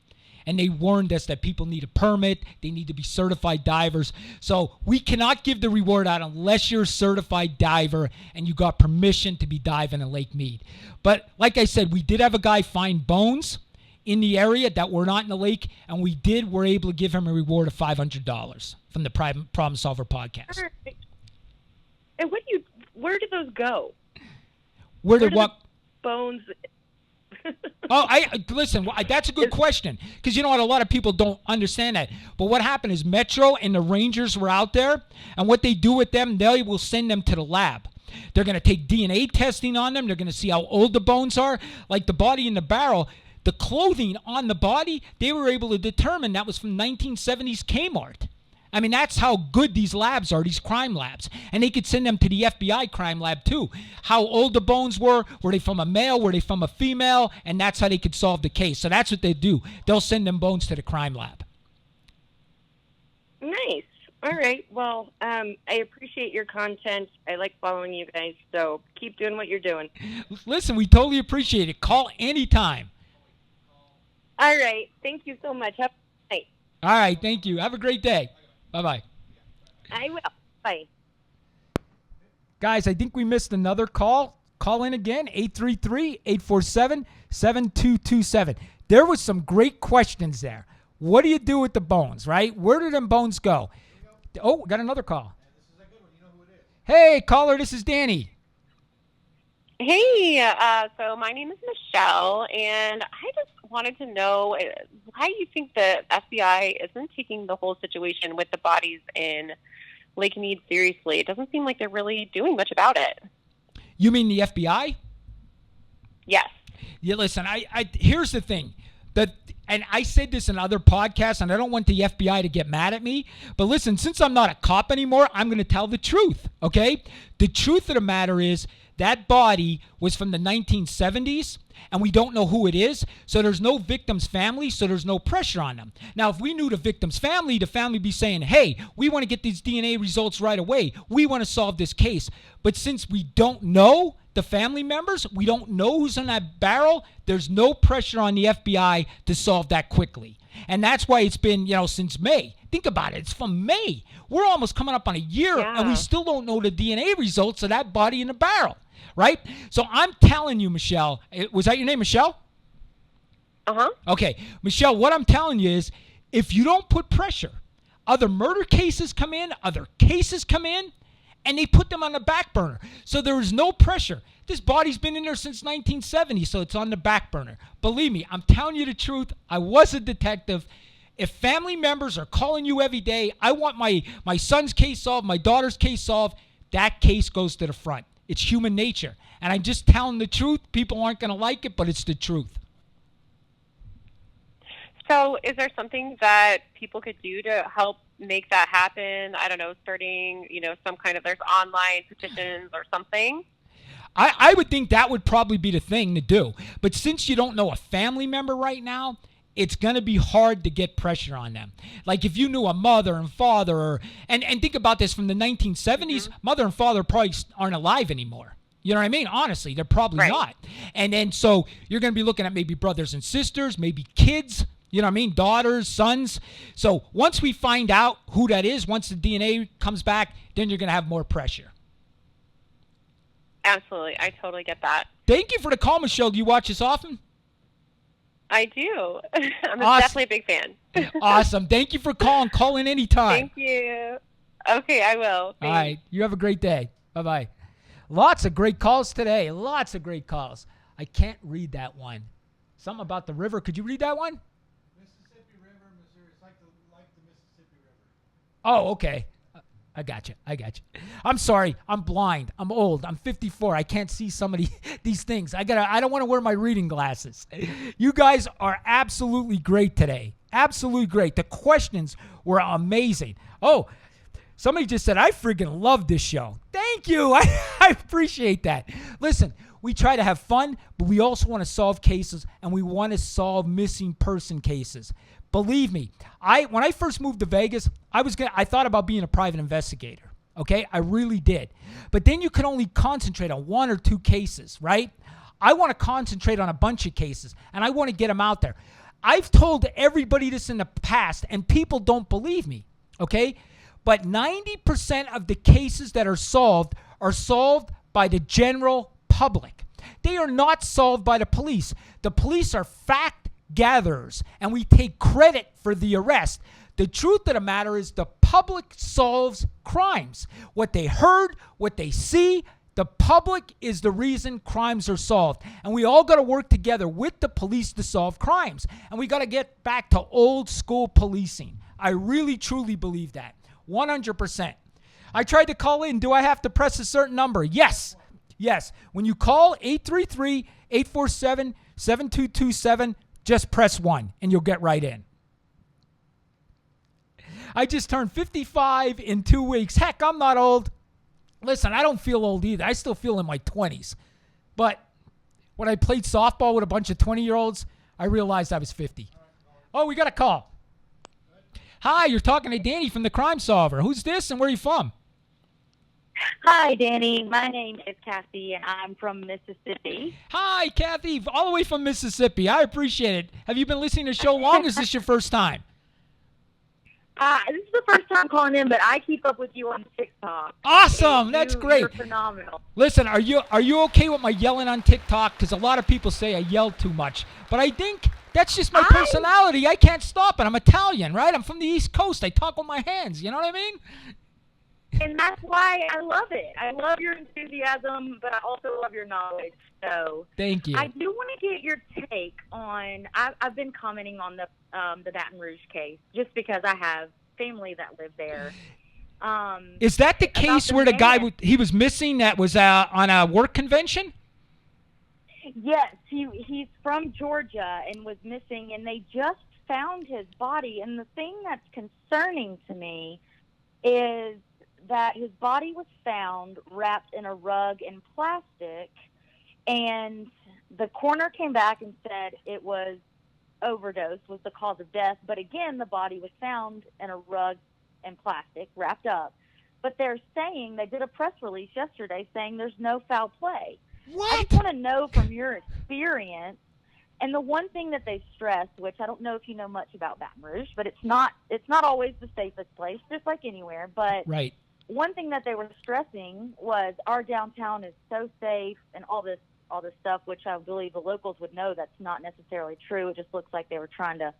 And they warned us that people need a permit. They need to be certified divers. So we cannot give the reward out unless you're a certified diver and you got permission to be diving in Lake Mead. But like I said, we did have a guy find bones in the area that were not in the lake, and we're able to give him a reward of $500 from the Problem Solver podcast. And where did those go? Where did what? Bones. Listen, that's a good question because you know what, a lot of people don't understand that. But what happened is Metro and the Rangers were out there, and what they do with them, they will send them to the lab. They're going to take DNA testing on them. They're going to see how old the bones are. Like the body in the barrel, the clothing on the body, they were able to determine that was from 1970s Kmart. I mean, that's how good these labs are, these crime labs. And they could send them to the FBI crime lab, too. How old the bones were they from a male, were they from a female, and that's how they could solve the case. So that's what they do. They'll send them bones to the crime lab. Nice. All right. Well, I appreciate your content. I like following you guys, so keep doing what you're doing. Listen, we totally appreciate it. Call anytime. All right. Thank you so much. Have a good night. All right. Thank you. Have a great day. Bye-bye. I will. Bye. Guys, I think we missed another call. Call in again, 833-847-7227. There was some great questions there. What do you do with the bones, right? Where do them bones go? Oh, got another call. This is a good one. You know who it is. Hey, caller, this is Danny. Hey, so my name is Michelle, and I just wanted to know why you think the FBI isn't taking the whole situation with the bodies in Lake Mead seriously. It doesn't seem like they're really doing much about it. You mean the FBI? Yes. Yeah, listen, I here's the thing. And I said this in other podcasts, and I don't want the FBI to get mad at me. But listen, since I'm not a cop anymore, I'm going to tell the truth, okay? The truth of the matter is that body was from the 1970s, and we don't know who it is, so there's no victim's family, so there's no pressure on them. Now, if we knew the victim's family, the family would be saying, hey, we want to get these DNA results right away. We want to solve this case. But since we don't know the family members, we don't know who's in that barrel, there's no pressure on the FBI to solve that quickly. And that's why it's been, since May. Think about it. It's from May. We're almost coming up on a year, and we still don't know the DNA results of that body in the barrel. Right? So I'm telling you, Michelle, was that your name, Michelle? Uh-huh. Okay. Michelle, what I'm telling you is if you don't put pressure, other murder cases come in, other cases come in, and they put them on the back burner. So there is no pressure. This body's been in there since 1970, so it's on the back burner. Believe me, I'm telling you the truth. I was a detective. If family members are calling you every day, I want my son's case solved, my daughter's case solved, that case goes to the front. It's human nature. And I'm just telling the truth. People aren't going to like it, but it's the truth. So is there something that people could do to help make that happen? I don't know, starting, some kind of, there's online petitions or something? I would think that would probably be the thing to do. But since you don't know a family member right now, it's going to be hard to get pressure on them. Like if you knew a mother and father, and think about this from the 1970s, mother and father probably aren't alive anymore. You know what I mean? Honestly, they're probably not. And then so you're going to be looking at maybe brothers and sisters, maybe kids. You know what I mean? Daughters, sons. So once we find out who that is, once the DNA comes back, then you're going to have more pressure. Absolutely. I totally get that. Thank you for the call, Michelle. Do you watch this often? I do. I'm Awesome. definitely a big fan. Awesome. Thank you for calling. Call in anytime. Thank you. Okay, I will. Thanks. All right. You have a great day. Bye-bye. Lots of great calls today. Lots of great calls. I can't read that one. Something about the river. Could you read that one? Mississippi River, Missouri. It's like the Mississippi River. Oh, okay. I got you. I'm sorry. I'm blind. I'm old. I'm 54. I can't see some of these things. I don't want to wear my reading glasses. You guys are absolutely great today. Absolutely great. The questions were amazing. Oh, somebody just said, I freaking love this show. Thank you. I appreciate that. Listen, we try to have fun, but we also want to solve cases, and we want to solve missing person cases. Believe me, when I first moved to Vegas, I thought about being a private investigator. Okay, I really did. But then you can only concentrate on one or two cases, right? I want to concentrate on a bunch of cases, and I want to get them out there. I've told everybody this in the past, and people don't believe me. Okay, but 90% of the cases that are solved by the general public. They are not solved by the police. The police are fact gatherers, and we take credit for the arrest. The truth of the matter is the public solves crimes. What they heard, what they see, the public is the reason crimes are solved. And we all got to work together with the police to solve crimes. And we got to get back to old school policing. I really, truly believe that. 100%. I tried to call in. Do I have to press a certain number? Yes. Yes. When you call 833-847-7227, just press 1 and you'll get right in. I just turned 55 in 2 weeks. Heck, I'm not old. Listen, I don't feel old either. I still feel in my 20s. But when I played softball with a bunch of 20-year-olds, I realized I was 50. Oh, we got a call. Hi, you're talking to Danny from the Crime Solver. Who's this and where are you from? Hi, Danny. My name is Kathy, and I'm from Mississippi. Hi, Kathy, all the way from Mississippi. I appreciate it. Have you been listening to the show long, or is this your first time? This is the first time calling in, but I keep up with you on TikTok. Awesome. That's great. You're phenomenal. Listen, are you okay with my yelling on TikTok? Because a lot of people say I yell too much. But I think that's just my personality. I can't stop it. I'm Italian, right? I'm from the East Coast. I talk with my hands. You know what I mean? And that's why I love it. I love your enthusiasm, but I also love your knowledge. So thank you. I do want to get your take on. I've been commenting on the Baton Rouge case just because I have family that live there. Is that the case where the guy he was missing that was on a work convention? Yes, he's from Georgia and was missing, and they just found his body. And the thing that's concerning to me is that his body was found wrapped in a rug and plastic, and the coroner came back and said it was overdose was the cause of death. But again, the body was found in a rug and plastic wrapped up. But they're saying, they did a press release yesterday saying there's no foul play. What? I just want to know from your experience. And the one thing that they stressed, which I don't know if you know much about Baton Rouge, but it's not always the safest place, just like anywhere. But right. One thing that they were stressing was our downtown is so safe and all this stuff, which I believe the locals would know that's not necessarily true. It just looks like they were trying to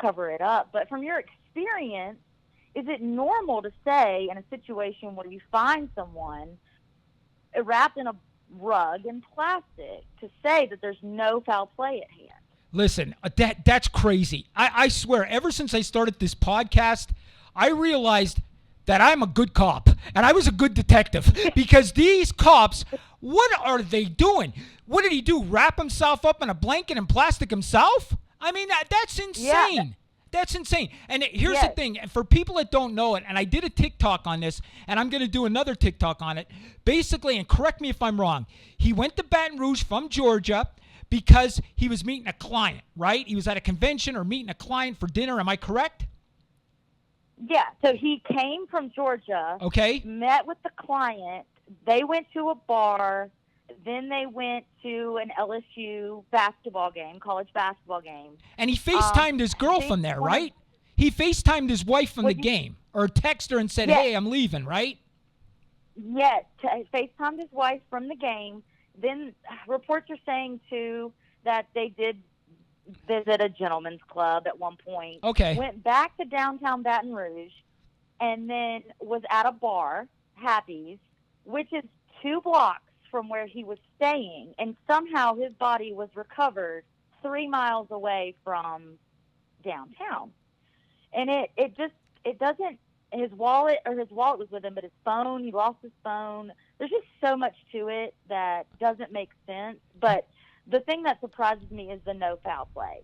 cover it up. But from your experience, is it normal to say in a situation where you find someone wrapped in a rug and plastic to say that there's no foul play at hand? Listen, that's crazy. I swear, ever since I started this podcast, I realized that I'm a good cop, and I was a good detective, because these cops, what are they doing? What did he do, wrap himself up in a blanket and plastic himself? I mean, that's insane. Yeah. That's insane. And here's the thing, and for people that don't know it, and I did a TikTok on this, and I'm going to do another TikTok on it, basically, and correct me if I'm wrong, he went to Baton Rouge from Georgia because he was meeting a client, right? He was at a convention or meeting a client for dinner, am I correct? Yeah, so he came from Georgia, okay, met with the client, they went to a bar, Then they went to an LSU basketball game, college basketball game. And he FaceTimed his girlfriend there, right? He FaceTimed his wife from the game, or texted her and said, hey, I'm leaving, right? Yes, FaceTimed his wife from the game. Then reports are saying, too, that they did visit a gentleman's club at one point. Okay. Went back to downtown Baton Rouge, and then was at a bar, Happy's, which is 2 blocks from where he was staying, and somehow his body was recovered 3 miles away from downtown. And it doesn't, his wallet was with him, but his phone, he lost his phone. There's just so much to it that doesn't make sense. But the thing that surprises me is the no foul play.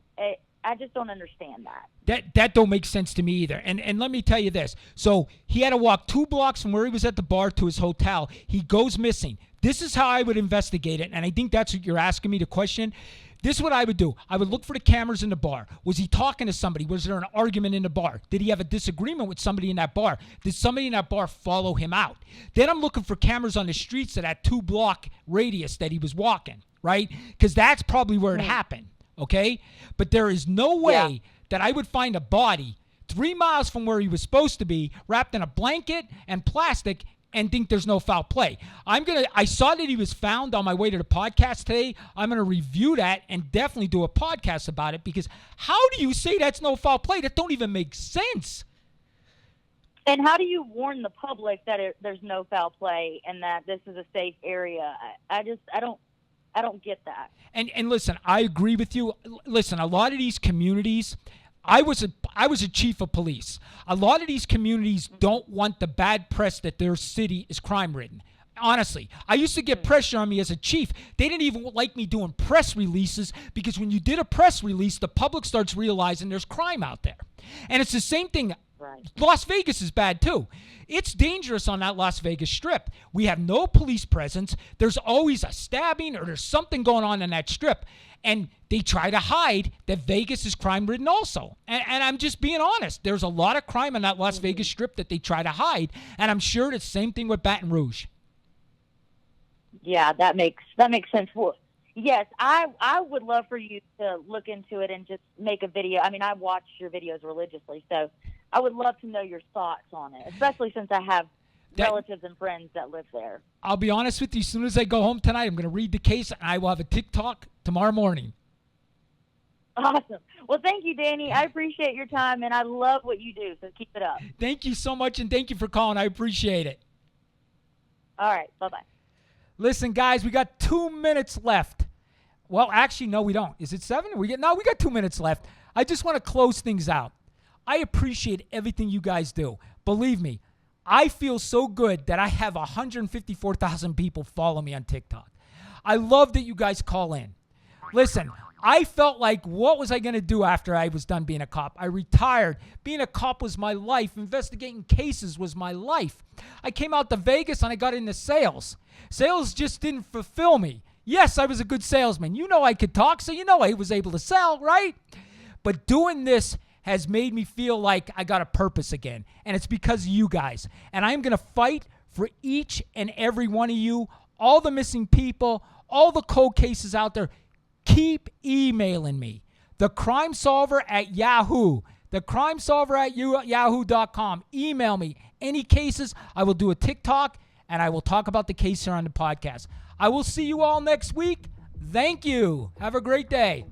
I just don't understand that. That don't make sense to me either. And let me tell you this. So he had to walk 2 blocks from where he was at the bar to his hotel. He goes missing. This is how I would investigate it, and I think that's what you're asking me to question. This is what I would do. I would look for the cameras in the bar. Was he talking to somebody? Was there an argument in the bar? Did he have a disagreement with somebody in that bar? Did somebody in that bar follow him out? Then I'm looking for cameras on the streets of that 2-block radius that he was walking, right? Because that's probably where it happened, okay? But there is no way that I would find a body 3 miles from where he was supposed to be, wrapped in a blanket and plastic, and think there's no foul play. I saw that he was found on my way to the podcast today. I'm going to review that and definitely do a podcast about it, because how do you say that's no foul play? That don't even make sense. And how do you warn the public that there's no foul play and that this is a safe area? I don't get that. And listen, I agree with you. Listen, a lot of these communities, I was a chief of police. A lot of these communities don't want the bad press that their city is crime-ridden. Honestly, I used to get pressure on me as a chief. They didn't even like me doing press releases, because when you did a press release, the public starts realizing there's crime out there. And it's the same thing. Right. Las Vegas is bad too. It's dangerous on that Las Vegas Strip. We have no police presence. There's always a stabbing or there's something going on in that strip. And they try to hide that Vegas is crime-ridden also. And I'm just being honest. There's a lot of crime on that Las Vegas Strip that they try to hide. And I'm sure it's the same thing with Baton Rouge. Yeah, that makes sense. Well, yes, I would love for you to look into it and just make a video. I mean, I watch your videos religiously, so I would love to know your thoughts on it, especially since I have relatives and friends that live there. I'll be honest with you. As soon as I go home tonight, I'm going to read the case, and I will have a TikTok tomorrow morning. Awesome. Well, thank you, Danny. I appreciate your time, and I love what you do, so keep it up. Thank you so much, and thank you for calling. I appreciate it. All right. Bye-bye. Listen, guys, we got 2 minutes left. Well, actually, no, we don't. Is it 7? We got 2 minutes left. I just want to close things out. I appreciate everything you guys do. Believe me, I feel so good that I have 154,000 people follow me on TikTok. I love that you guys call in. Listen, I felt like, what was I going to do after I was done being a cop? I retired. Being a cop was my life. Investigating cases was my life. I came out to Vegas and I got into sales. Sales just didn't fulfill me. Yes, I was a good salesman. You know I could talk, so you know I was able to sell, right? But doing this has made me feel like I got a purpose again. And it's because of you guys. And I'm going to fight for each and every one of you, all the missing people, all the cold cases out there. Keep emailing me. TheCrimeSolver@Yahoo. TheCrimeSolver@Yahoo.com. Email me. Any cases, I will do a TikTok, and I will talk about the case here on the podcast. I will see you all next week. Thank you. Have a great day.